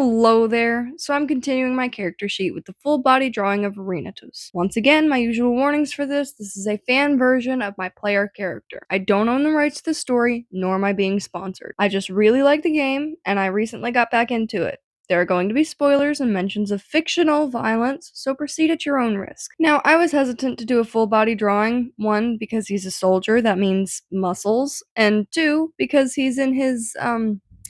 Hello there! So I'm continuing my character sheet with the full body drawing of Renatus. Once again, my usual warnings for this is a fan version of my player character. I don't own the rights to the story, nor am I being sponsored. I just really like the game, and I recently got back into it. There are going to be spoilers and mentions of fictional violence, so proceed at your own risk. Now, I was hesitant to do a full body drawing, one, because he's a soldier, that means muscles, and two, because he's in his,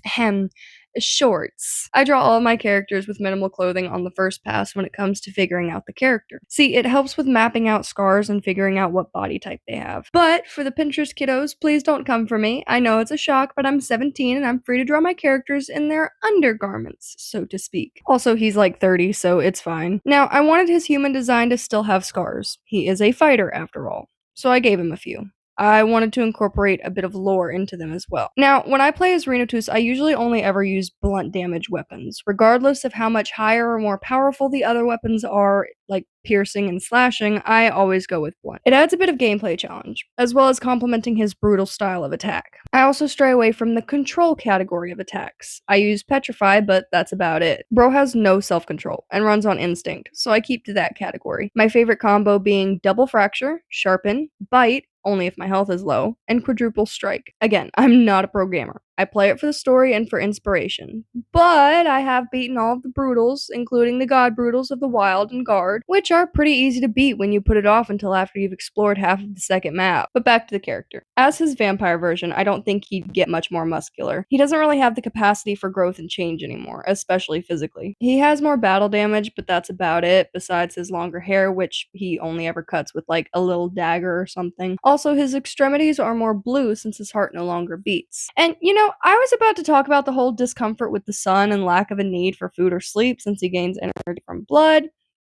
hem, shorts. I draw all my characters with minimal clothing on the first pass when it comes to figuring out the character. See, it helps with mapping out scars and figuring out what body type they have. But for the Pinterest kiddos, please don't come for me. I know it's a shock, but I'm 17 and I'm free to draw my characters in their undergarments, so to speak. Also, he's like 30, so it's fine. Now, I wanted his human design to still have scars. He is a fighter, after all, so I gave him a few. I wanted to incorporate a bit of lore into them as well. Now, when I play as Renatus, I usually only ever use blunt damage weapons, regardless of how much higher or more powerful the other weapons are, like piercing and slashing. I always go with blunt. It adds a bit of gameplay challenge, as well as complementing his brutal style of attack. I also stray away from the control category of attacks. I use Petrify, but that's about it. Bro has no self-control and runs on instinct, so I keep to that category. My favorite combo being Double Fracture, Sharpen, Bite, only if my health is low, and Quadruple Strike. Again, I'm not a pro gamer. I play it for the story and for inspiration. But I have beaten all of the Brutals, including the God Brutals of the Wild and Guard, which are pretty easy to beat when you put it off until after you've explored half of the second map. But back to the character. As his vampire version, I don't think he'd get much more muscular. He doesn't really have the capacity for growth and change anymore, especially physically. He has more battle damage, but that's about it, besides his longer hair, which he only ever cuts with like a little dagger or something. Also, his extremities are more blue since his heart no longer beats. And you know, I was about to talk about the whole discomfort with the sun and lack of a need for food or sleep since he gains energy from blood,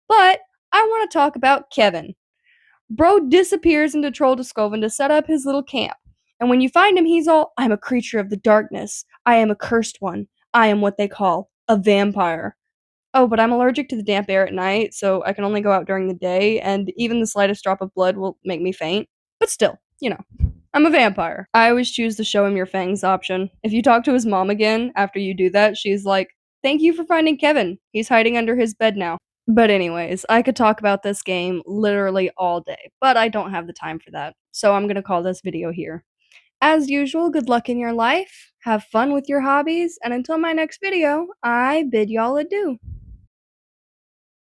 but I want to talk about Kevin. Bro disappears into Troll Discoven to set up his little camp. And when you find him, he's all, I'm a creature of the darkness. I am a cursed one. I am what they call a vampire. Oh, but I'm allergic to the damp air at night, so I can only go out during the day, and even the slightest drop of blood will make me faint. But still, you know, I'm a vampire. I always choose the show him your fangs option. If you talk to his mom again after you do that, she's like, thank you for finding Kevin. He's hiding under his bed now. But anyways, I could talk about this game literally all day, but I don't have the time for that, so I'm gonna call this video here. As usual, good luck in your life, have fun with your hobbies, and until my next video, I bid y'all adieu.